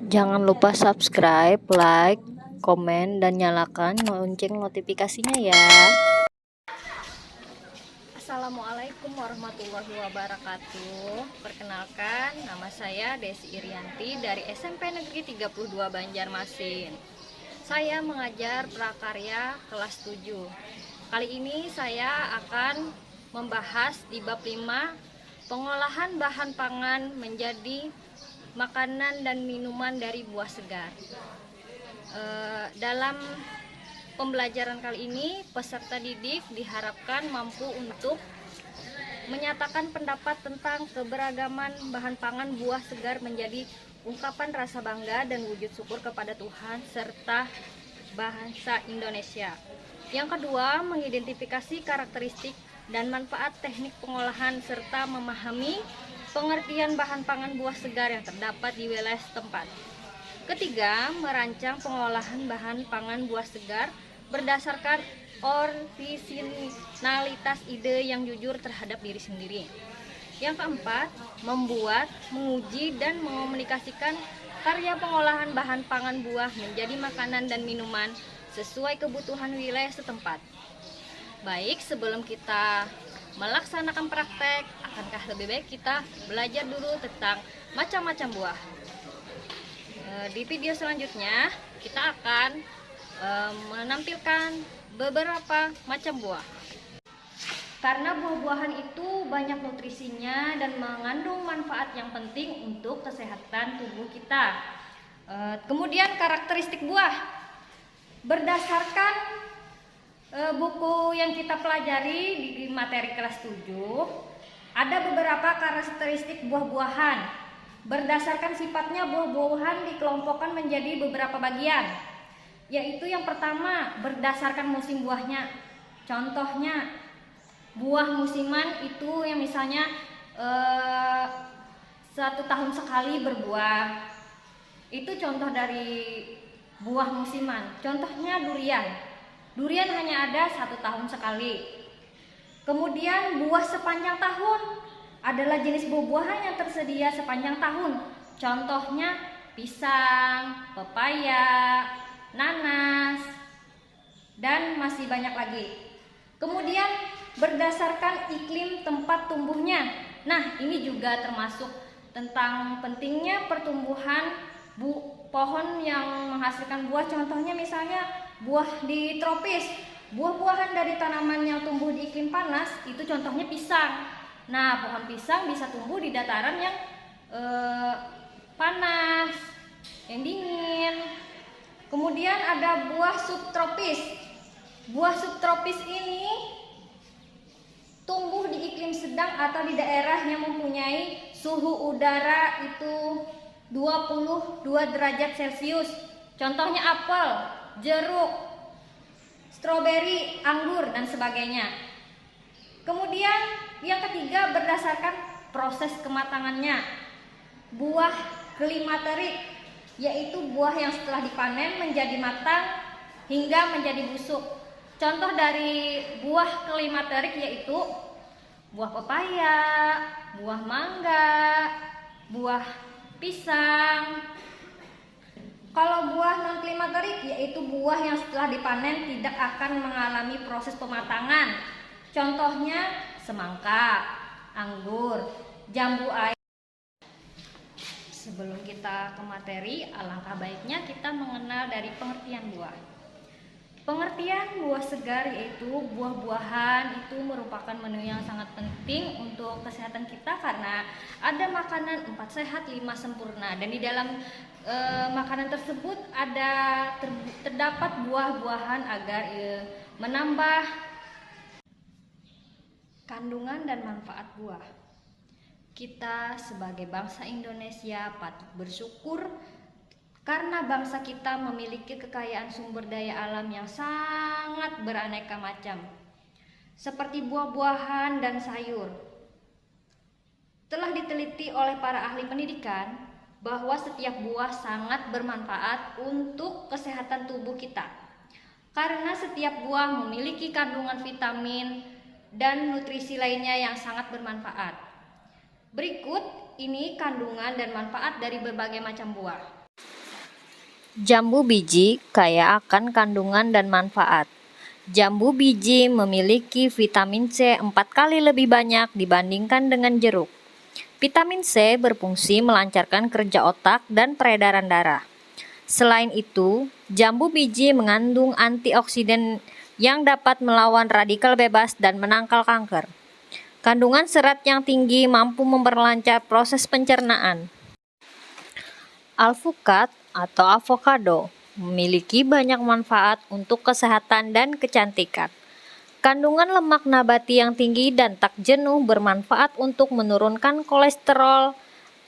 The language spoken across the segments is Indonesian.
Jangan lupa subscribe, like, komen, dan nyalakan lonceng notifikasinya ya. Assalamualaikum warahmatullahi wabarakatuh. Perkenalkan, nama saya Desi Irianti dari SMP Negeri 32 Banjarmasin. Saya mengajar prakarya kelas 7. Kali ini saya akan membahas di bab 5, pengolahan bahan pangan menjadi makanan dan minuman dari buah segar. Dalam pembelajaran kali ini, peserta didik diharapkan mampu untuk menyatakan pendapat tentang keberagaman bahan pangan buah segar menjadi ungkapan rasa bangga dan wujud syukur kepada Tuhan serta bangsa Indonesia. Yang kedua, mengidentifikasi karakteristik dan manfaat teknik pengolahan serta memahami pengertian bahan pangan buah segar yang terdapat di wilayah setempat. Ketiga, merancang pengolahan bahan pangan buah segar berdasarkan orisinalitas ide yang jujur terhadap diri sendiri. Yang keempat, membuat, menguji, dan mengomunikasikan karya pengolahan bahan pangan buah menjadi makanan dan minuman sesuai kebutuhan wilayah setempat. Baik, sebelum kita melaksanakan praktek, akankah lebih baik kita belajar dulu tentang macam-macam buah. Di video selanjutnya kita akan menampilkan beberapa macam buah. Karena buah-buahan itu banyak nutrisinya dan mengandung manfaat yang penting untuk kesehatan tubuh kita. Kemudian karakteristik buah. Berdasarkan buku yang kita pelajari di materi kelas 7, ada beberapa karakteristik buah-buahan. Berdasarkan sifatnya, buah-buahan dikelompokkan menjadi beberapa bagian, yaitu yang pertama, berdasarkan musim buahnya. Contohnya, buah musiman itu yang misalnya 1 tahun sekali berbuah. Itu contoh dari buah musiman. Contohnya durian. Durian hanya ada 1 tahun sekali. Kemudian buah sepanjang tahun adalah jenis buah-buahan yang tersedia sepanjang tahun. Contohnya pisang, pepaya, nanas, dan masih banyak lagi. Kemudian berdasarkan iklim tempat tumbuhnya. Nah, ini juga termasuk tentang pentingnya pertumbuhan pohon yang menghasilkan buah. Contohnya misalnya buah di tropis. Buah-buahan dari tanaman yang tumbuh di iklim panas itu contohnya pisang. Nah, pohon pisang bisa tumbuh di dataran yang panas, yang dingin. Kemudian ada buah subtropis. Buah subtropis ini tumbuh di iklim sedang atau di daerah yang mempunyai suhu udara itu 22 derajat Celcius. Contohnya apel, jeruk, stroberi, anggur, dan sebagainya. Kemudian yang ketiga, berdasarkan proses kematangannya. Buah klimaterik, yaitu buah yang setelah dipanen menjadi matang hingga menjadi busuk. Contoh dari buah klimaterik yaitu buah pepaya, buah mangga, buah pisang. Kalau buah non klimaterik yaitu buah yang setelah dipanen tidak akan mengalami proses pematangan. Contohnya semangka, anggur, jambu air. Sebelum kita ke materi, alangkah baiknya kita mengenal dari pengertian buah. Pengertian buah segar yaitu buah-buahan itu merupakan menu yang sangat penting untuk kesehatan kita karena ada makanan 4 sehat 5 sempurna, dan di dalam makanan tersebut terdapat buah-buahan agar menambah kandungan dan manfaat buah. Kita sebagai bangsa Indonesia patut bersyukur karena bangsa kita memiliki kekayaan sumber daya alam yang sangat beraneka macam, seperti buah-buahan dan sayur. Telah diteliti oleh para ahli pendidikan bahwa setiap buah sangat bermanfaat untuk kesehatan tubuh kita, karena setiap buah memiliki kandungan vitamin dan nutrisi lainnya yang sangat bermanfaat. Berikut ini kandungan dan manfaat dari berbagai macam buah. Jambu biji kaya akan kandungan dan manfaat. Jambu biji memiliki vitamin C 4 kali lebih banyak dibandingkan dengan jeruk. Vitamin C berfungsi melancarkan kerja otak dan peredaran darah. Selain itu, jambu biji mengandung antioksidan yang dapat melawan radikal bebas dan menangkal kanker. Kandungan serat yang tinggi mampu memperlancar proses pencernaan. Alpukat atau avocado memiliki banyak manfaat untuk kesehatan dan kecantikan. Kandungan lemak nabati yang tinggi dan tak jenuh bermanfaat untuk menurunkan kolesterol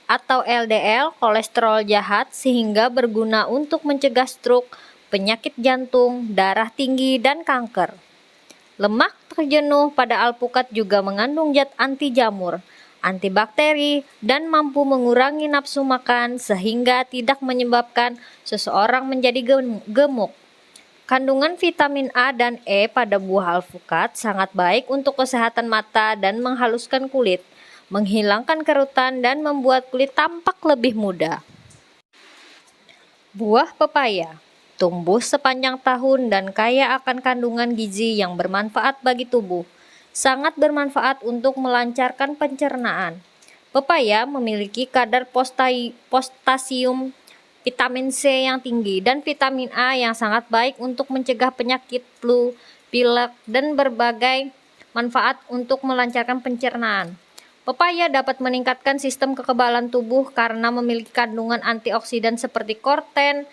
atau LDL, kolesterol jahat, sehingga berguna untuk mencegah stroke, penyakit jantung, darah tinggi, dan kanker. Lemak tak jenuh pada alpukat juga mengandung zat anti jamur, antibakteri, dan mampu mengurangi nafsu makan sehingga tidak menyebabkan seseorang menjadi gemuk. Kandungan vitamin A dan E pada buah alpukat sangat baik untuk kesehatan mata dan menghaluskan kulit, menghilangkan kerutan, dan membuat kulit tampak lebih muda. Buah pepaya tumbuh sepanjang tahun dan kaya akan kandungan gizi yang bermanfaat bagi tubuh. Sangat bermanfaat untuk melancarkan pencernaan. Pepaya memiliki kadar potasium, vitamin C yang tinggi, dan vitamin A yang sangat baik untuk mencegah penyakit flu, pilek, dan berbagai manfaat untuk melancarkan pencernaan. Pepaya dapat meningkatkan sistem kekebalan tubuh karena memiliki kandungan antioksidan seperti korten,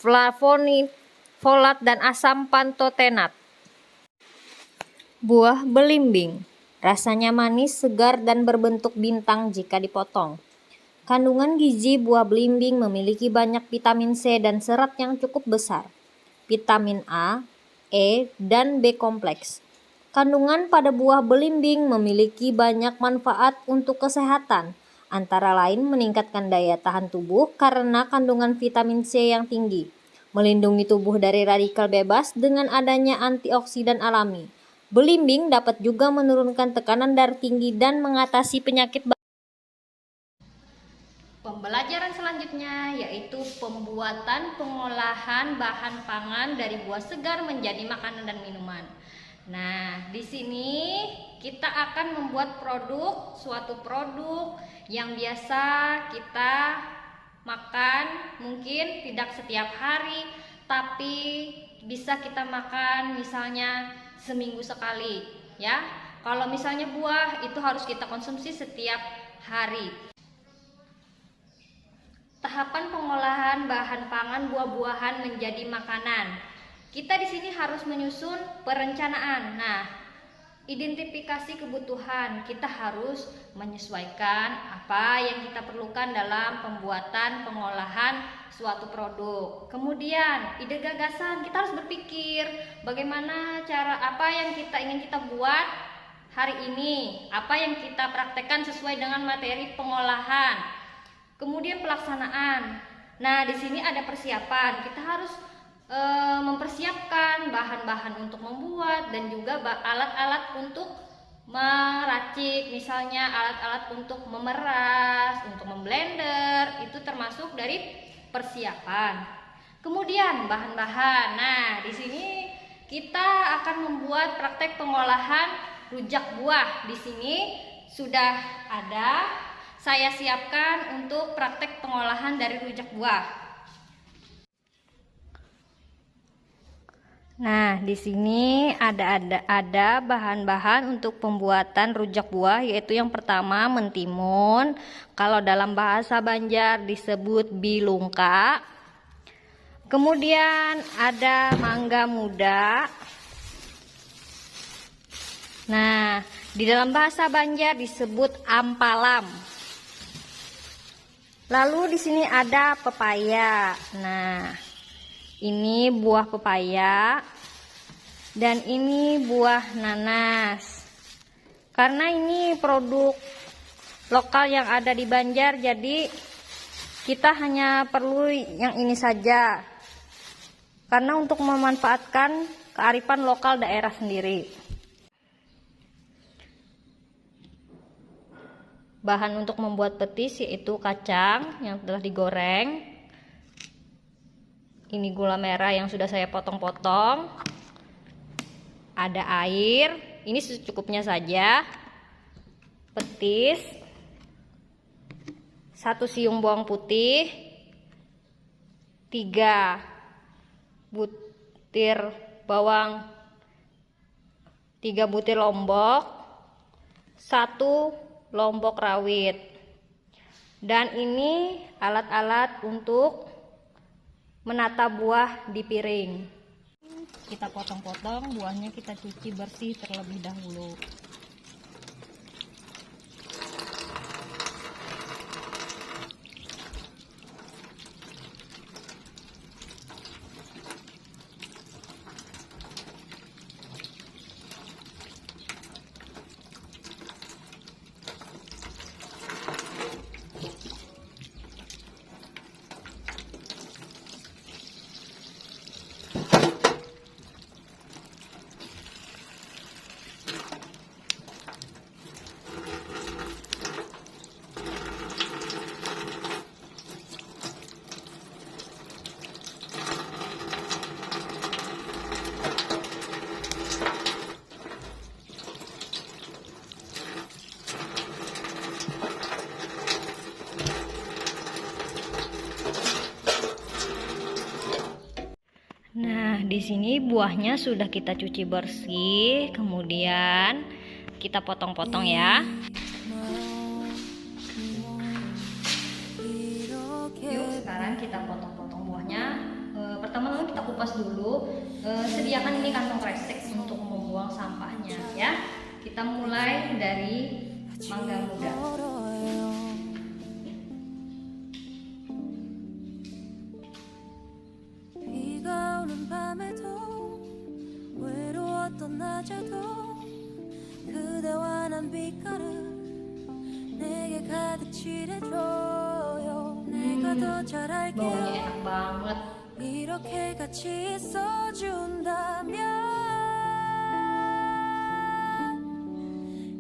flavonoid, folat, dan asam pantotenat. Buah belimbing rasanya manis, segar, dan berbentuk bintang jika dipotong. Kandungan gizi buah belimbing memiliki banyak vitamin C dan serat yang cukup besar, vitamin A, E, dan B kompleks. Kandungan pada buah belimbing memiliki banyak manfaat untuk kesehatan, antara lain meningkatkan daya tahan tubuh karena kandungan vitamin C yang tinggi, melindungi tubuh dari radikal bebas dengan adanya antioksidan alami. Belimbing dapat juga menurunkan tekanan darah tinggi dan mengatasi penyakit. Pembelajaran selanjutnya yaitu pembuatan pengolahan bahan pangan dari buah segar menjadi makanan dan minuman. Nah, di sini kita akan membuat suatu produk yang biasa kita makan, mungkin tidak setiap hari, tapi bisa kita makan misalnya seminggu sekali, ya. Kalau misalnya buah itu harus kita konsumsi setiap hari. Tahapan pengolahan bahan pangan buah-buahan menjadi makanan. Kita di sini harus menyusun perencanaan. Nah, identifikasi kebutuhan. Kita harus menyesuaikan apa yang kita perlukan dalam pembuatan pengolahan suatu produk. Kemudian, ide gagasan. Kita harus berpikir bagaimana cara apa yang kita ingin kita buat hari ini, apa yang kita praktekkan sesuai dengan materi pengolahan. Kemudian pelaksanaan. Nah, di sini ada persiapan. Kita harus mempersiapkan bahan-bahan untuk membuat dan juga alat-alat untuk meracik, misalnya alat-alat untuk memeras, untuk memblender, itu termasuk dari persiapan. Kemudian bahan-bahan. Nah, di sini kita akan membuat praktek pengolahan rujak buah. Di sini sudah ada saya siapkan untuk praktek pengolahan dari rujak buah. Nah, di sini ada bahan-bahan untuk pembuatan rujak buah, yaitu yang pertama mentimun. Kalau dalam bahasa Banjar disebut bilungka. Kemudian ada mangga muda. Nah, di dalam bahasa Banjar disebut ampalam. Lalu di sini ada pepaya. Nah, ini buah pepaya dan ini buah nanas. Karena ini produk lokal yang ada di Banjar, jadi kita hanya perlu yang ini saja. Karena untuk memanfaatkan kearifan lokal daerah sendiri. Bahan untuk membuat petis yaitu kacang yang telah digoreng, Ini gula merah yang sudah saya potong-potong. Ada air, ini secukupnya saja. Petis, 1 siung bawang putih, 3 butir bawang, 3 butir lombok, 1 lombok rawit. Dan ini alat-alat untuk menata buah di piring. Kita potong-potong buahnya, kita cuci bersih terlebih dahulu. Nah, di sini buahnya sudah kita cuci bersih, kemudian kita potong-potong ya. Yuk, sekarang kita potong-potong buahnya. Pertama-tama kita kupas dulu. Sediakan ini kantong kresek untuk membuang sampahnya ya. Kita mulai dari mangga muda. 낮에도 그대와 난 빛깔을 내게 가득 칠해줘요. 내가 더 잘할게요. Baunya enak banget. 이렇게 같이 있어준다면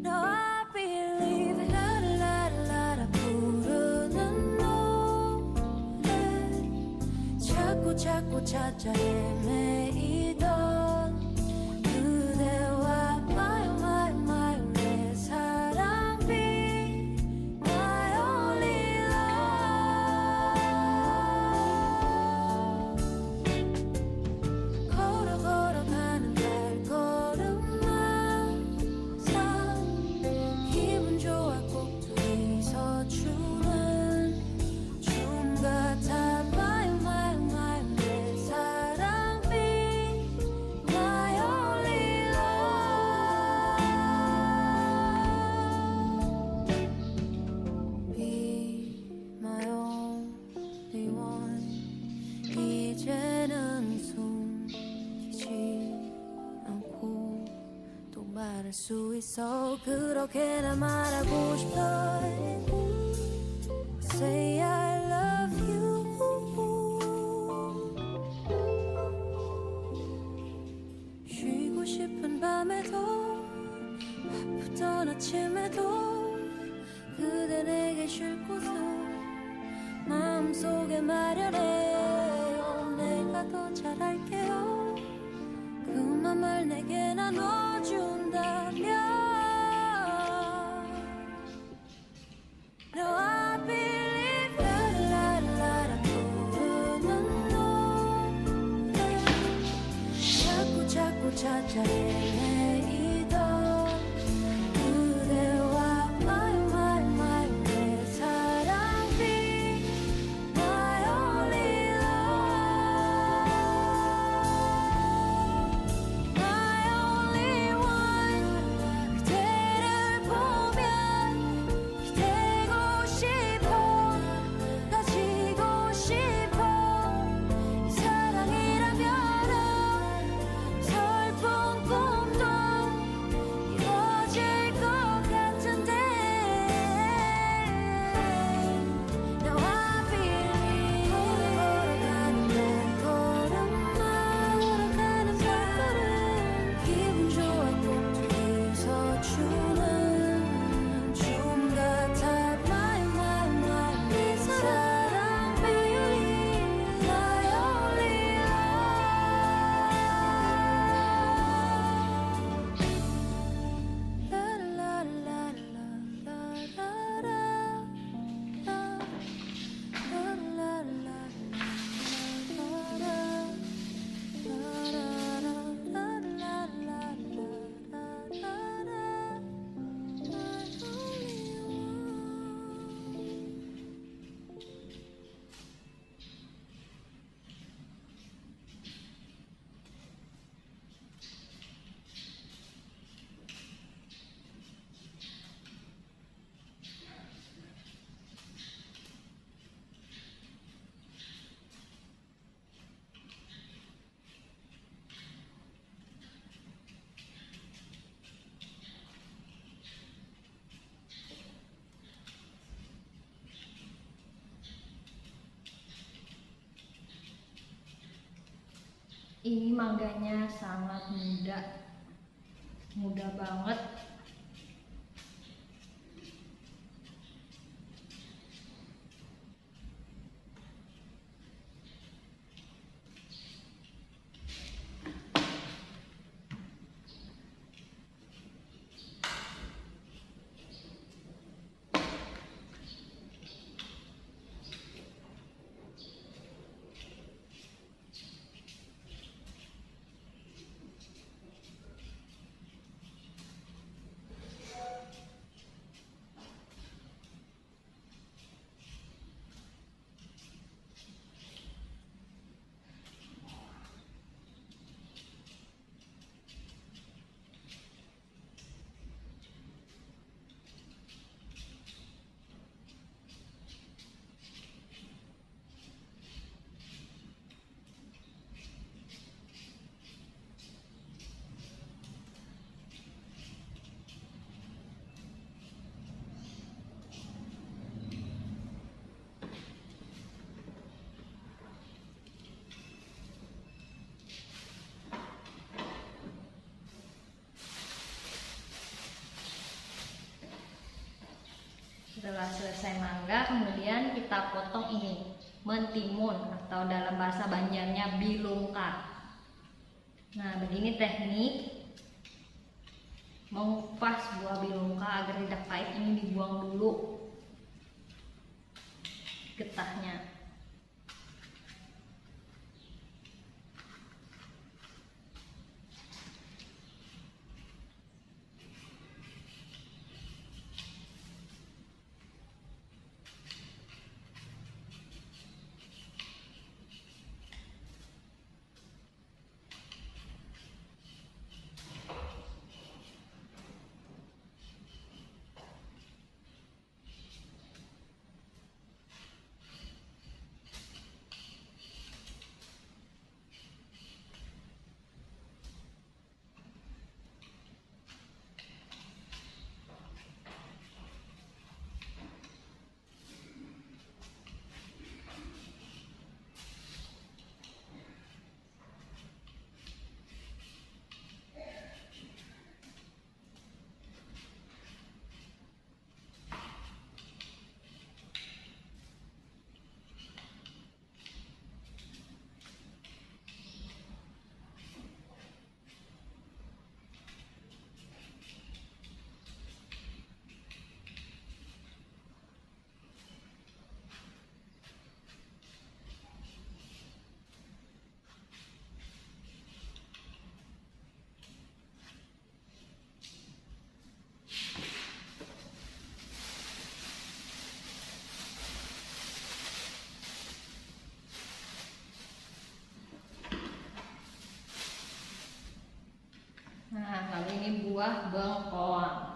No, I believe 라라라라 부르는 노래 자꾸 찾아 헤매이던 말할 수 있어 그렇게나 말하고 싶어 Say I love you 쉬고 싶은 밤에도 바쁘던 아침에도 그대 내게 쉴 곳을 마음속에 마련해요 내가 더 잘할게요 그 맘을 내게 나눠준다면 No, I believe 라라라라 부르는 노래 자꾸 찾아 헤매이던 그대와 my 내 사랑 be my only love My only one Ini mangganya sangat muda, muda banget. Setelah selesai mangga, kemudian kita potong ini mentimun atau dalam bahasa Banjarnya bilungka. Nah, begini teknik mengupas buah bilungka agar tidak pahit. Ini dibuang dulu getahnya. Nah, lalu ini buah bengkoang.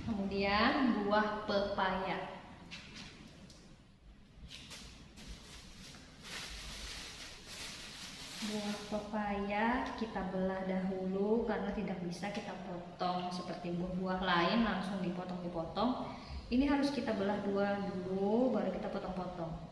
Kemudian buah pepaya. Buah pepaya kita belah dahulu karena tidak bisa kita potong seperti buah-buah lain langsung dipotong-dipotong. Ini harus kita belah dua dulu baru kita potong-potong.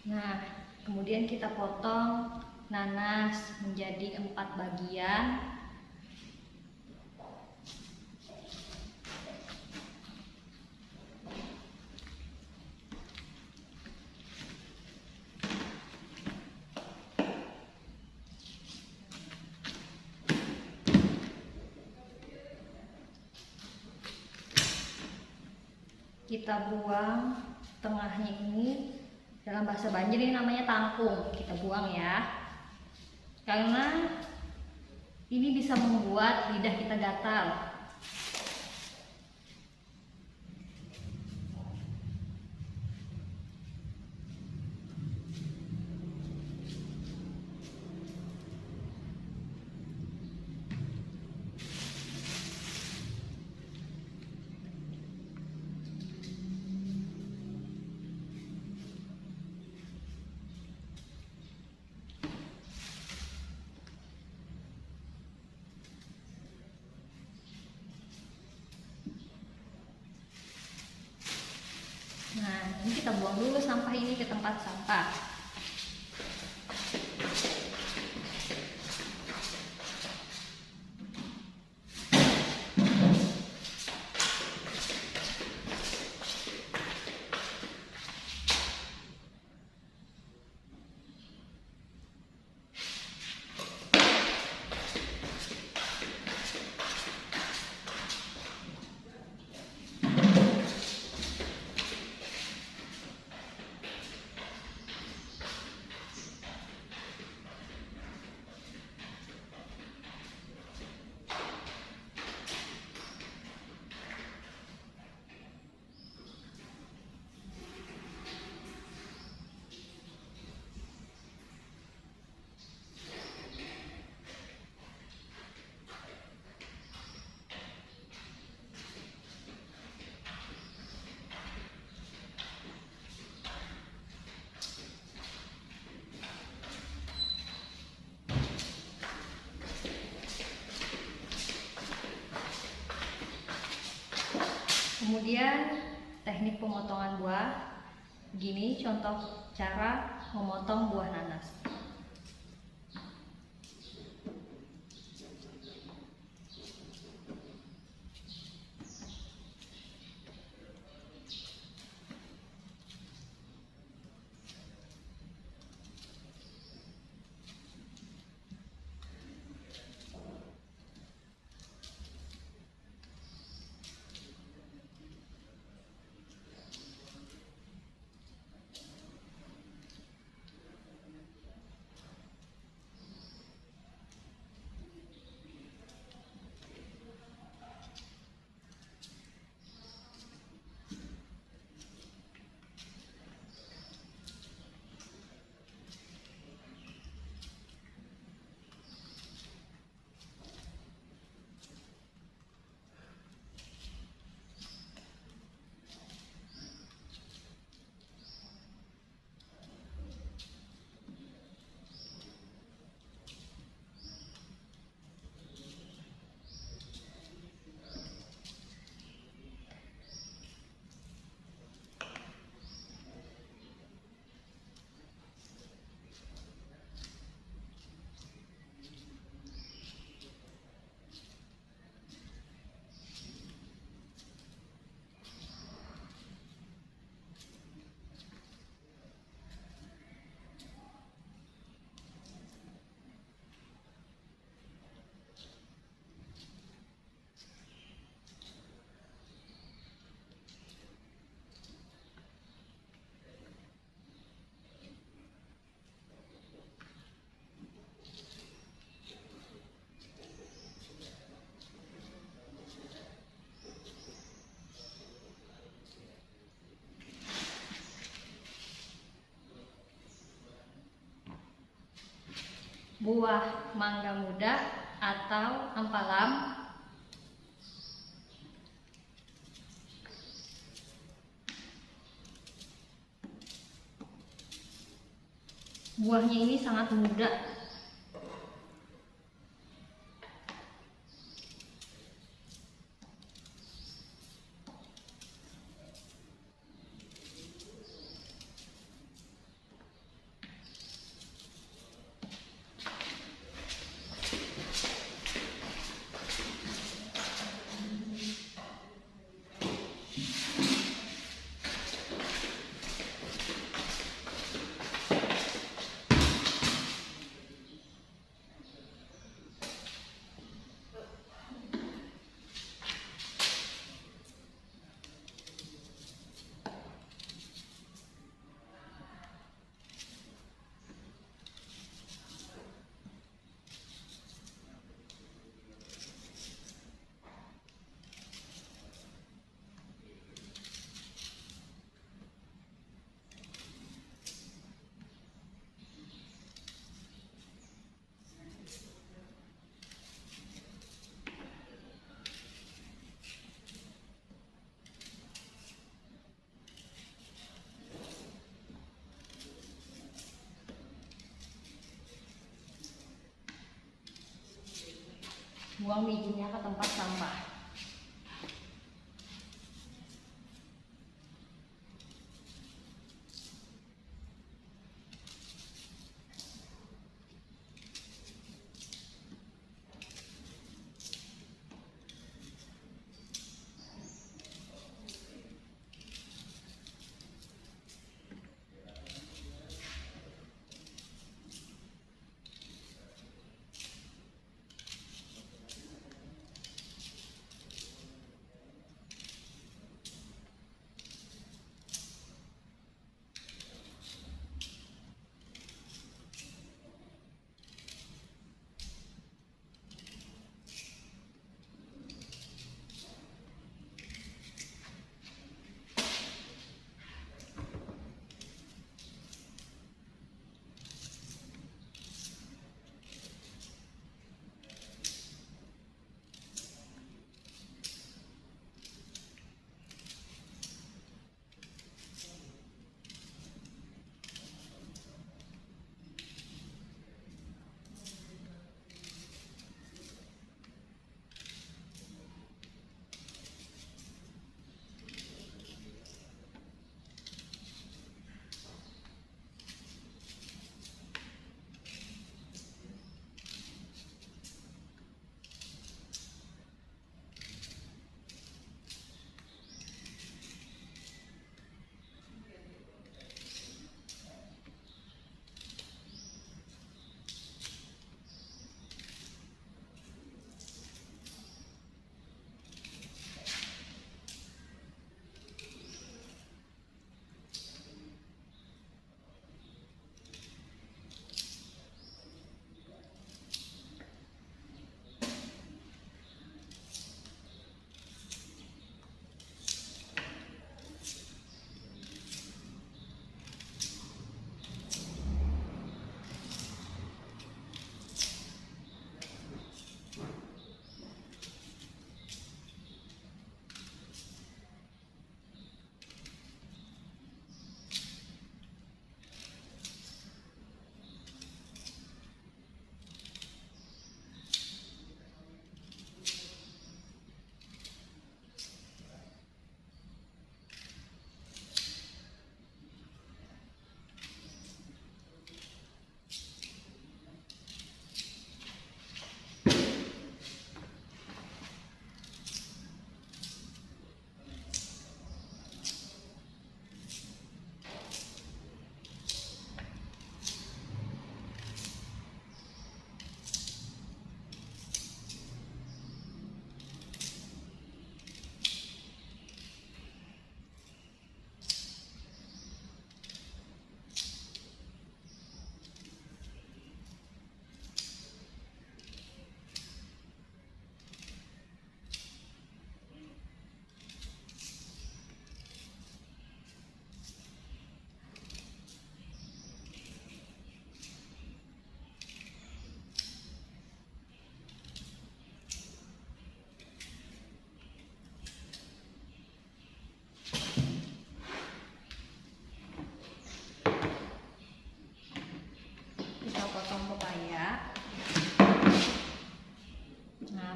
Nah, kemudian kita potong nanas menjadi 4 bagian. Kita buang tengahnya ini, dalam bahasa Banjar ini namanya tangkung. Kita buang ya, karena ini bisa membuat lidah kita gatal. Nah, ini kita buang dulu sampah ini ke tempat sampah. Kemudian teknik pemotongan buah. Gini contoh cara memotong buah nanas. Buah mangga muda atau ampalam buahnya ini sangat muda. Buang bijinya ke tempat sampah.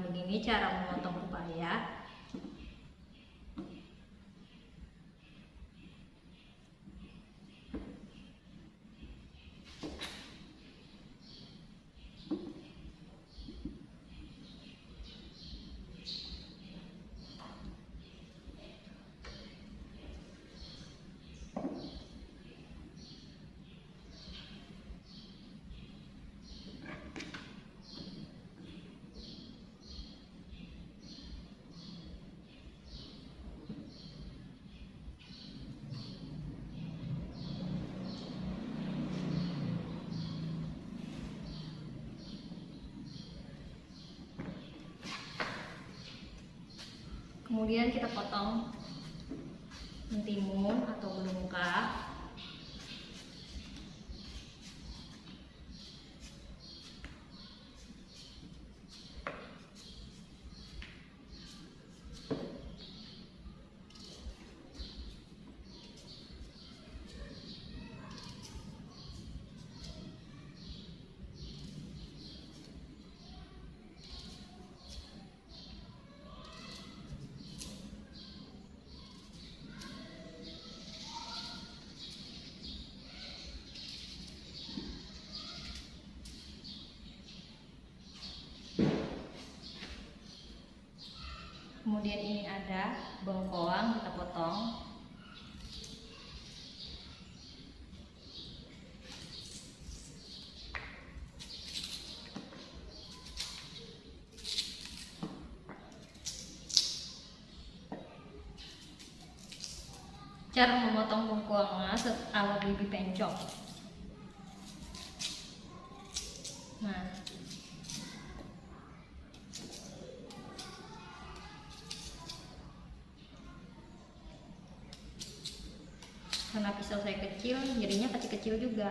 Begini cara memotong pepaya. Kemudian kita potong mentimun atau belungka. ada bengkoang, kita potong. Cara memotong bengkoangnya ala bibi pencok. Nah, karena pisau saya kecil, jadinya kecil-kecil juga.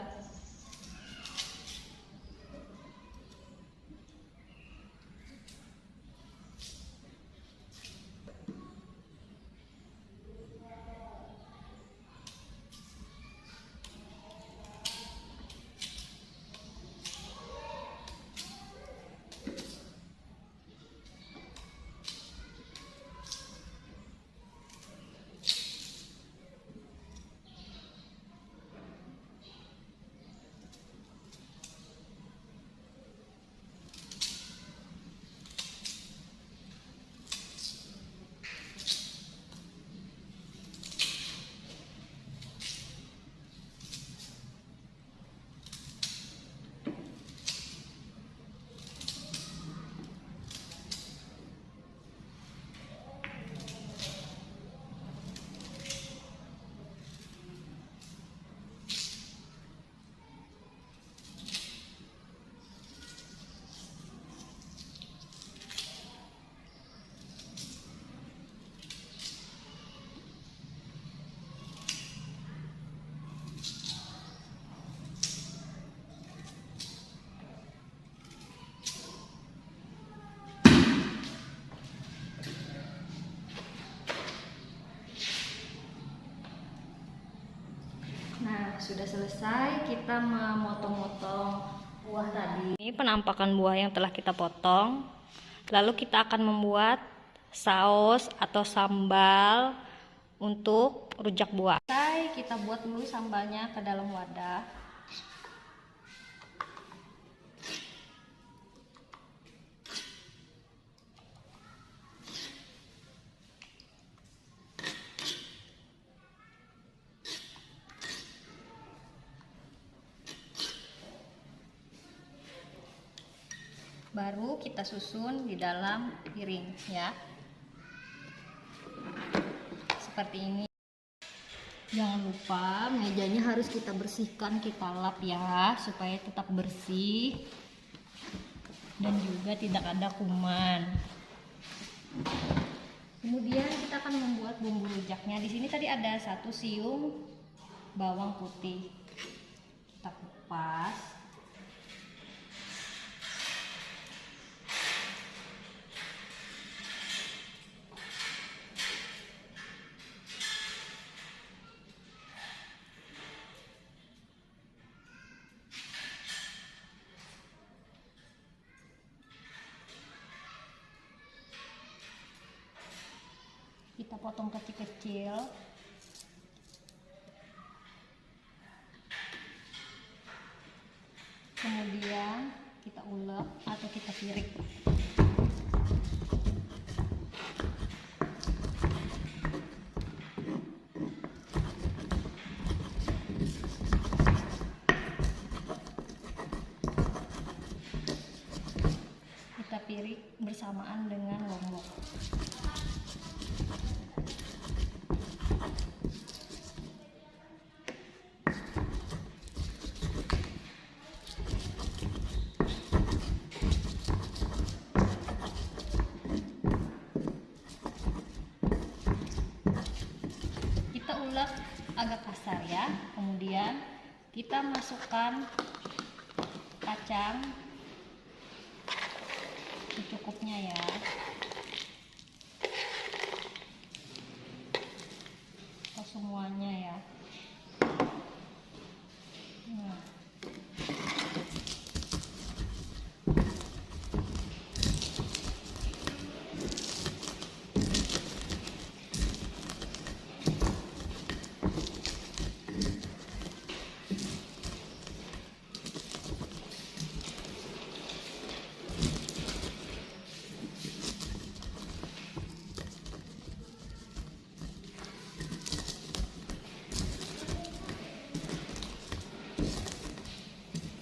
Nah, sudah selesai kita memotong-motong buah tadi. Ini penampakan buah yang telah kita potong. Lalu kita akan membuat saus atau sambal untuk rujak buah. Selesai, kita buat dulu sambalnya ke dalam wadah. Baru kita susun di dalam piring ya, seperti ini. Jangan lupa mejanya harus kita bersihkan, kita lap ya, supaya tetap bersih dan juga tidak ada kuman. Kemudian kita akan membuat bumbu rujaknya. Di sini tadi ada 1 siung bawang putih, kita kupas. Kita potong kecil-kecil. Kemudian kita ulek atau kita pirik. Kita pirik bersamaan dengan lombok. Ulek agak kasar ya. Kemudian kita masukkan kacang secukupnya ya. Atau semuanya ya. Nah.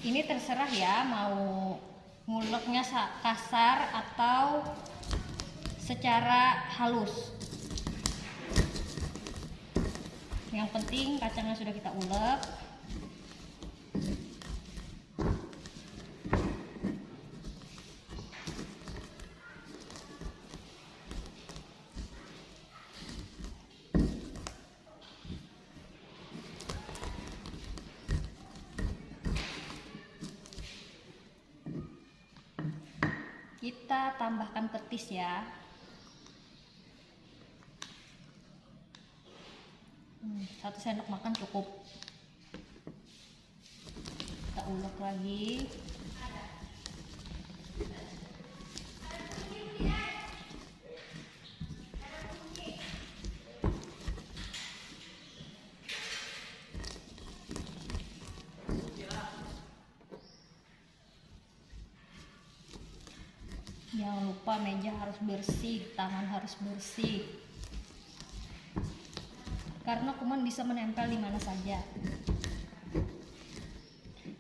Ini terserah ya, mau nguleknya kasar atau secara halus. Yang penting kacangnya sudah kita ulek. Kita tambahkan petis ya. Satu sendok makan cukup. Kita ulek lagi. Jangan lupa meja harus bersih, tangan harus bersih. Karena kuman bisa menempel di mana saja.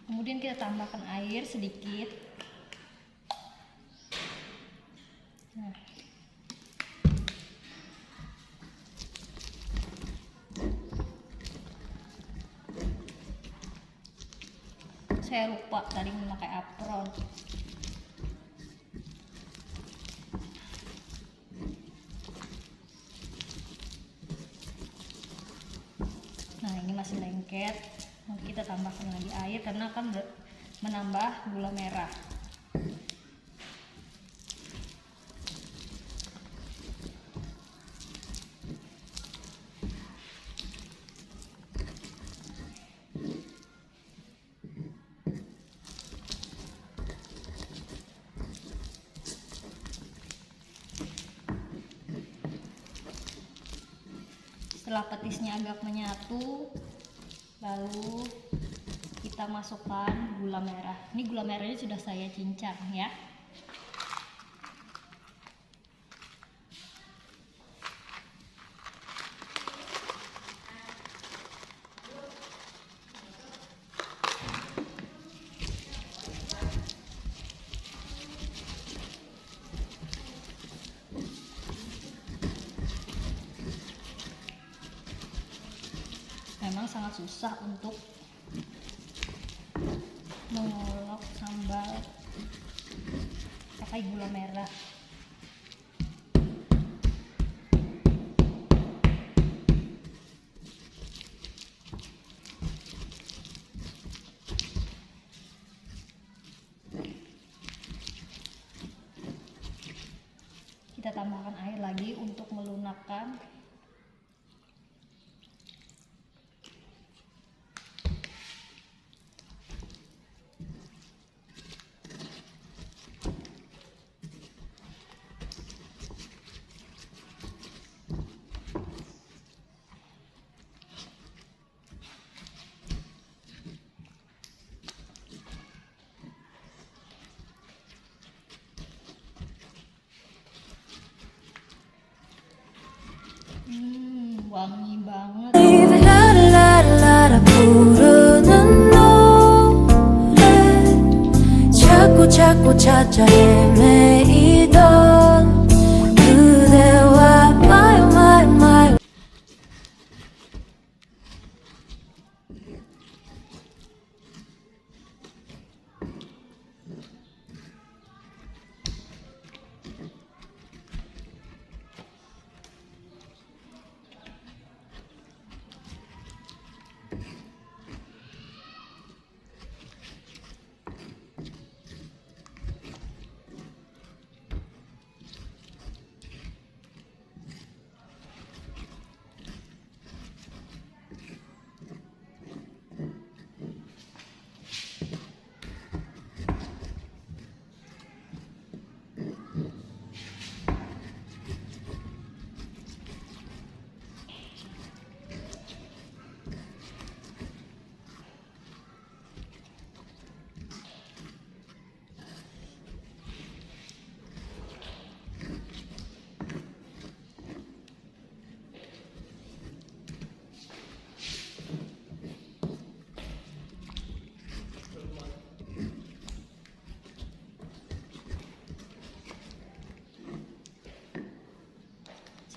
Kemudian kita tambahkan air sedikit. Nah. Saya lupa tadi memakai apron. Nah, ini masih lengket. Kita tambahkan lagi air karena akan menambah gula merah. Setelah petisnya agak menyatu, lalu kita masukkan gula merah. Ini gula merahnya sudah saya cincang ya. Memang sangat susah untuk mengolok sambal pakai gula merah. Kita tambahkan air lagi untuk melunakkan. Wangi banget. 라라라라 부르는 노래 자꾸 찾아 헤매이던 그대와 my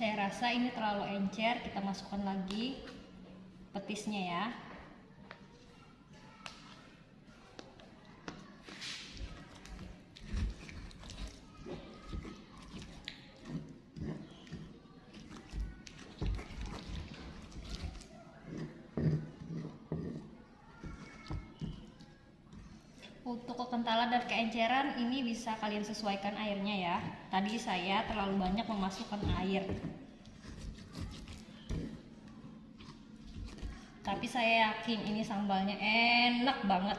Saya rasa ini terlalu encer, kita masukkan lagi petisnya ya. Untuk kekentalan dan keenceran ini bisa kalian sesuaikan airnya ya. Tadi saya terlalu banyak memasukkan air. Tapi saya yakin ini sambalnya enak banget.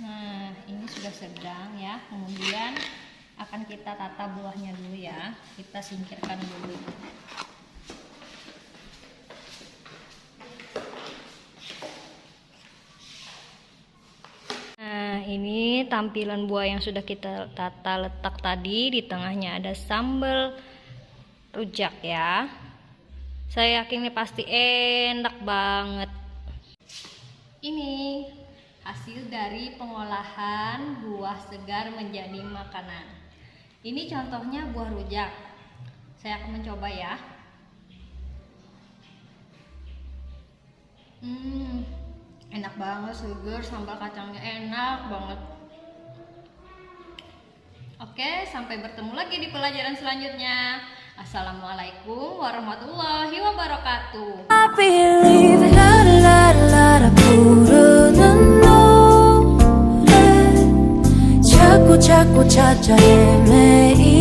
Nah, ini sudah sedang ya. Kemudian akan kita tata buahnya dulu ya. Kita singkirkan dulu. Nah, ini tampilan buah yang sudah kita tata letak tadi. Di tengahnya ada sambal rujak ya. Saya yakin ini pasti enak banget. Ini hasil dari pengolahan buah segar menjadi makanan. Ini contohnya buah rujak. Saya akan mencoba ya. Enak banget, segar, sambal kacangnya enak banget. Oke, sampai bertemu lagi di pelajaran selanjutnya. Assalamualaikum warahmatullahi wabarakatuh. I believe la la la la 부르는 노래 자꾸 찾아 헤매이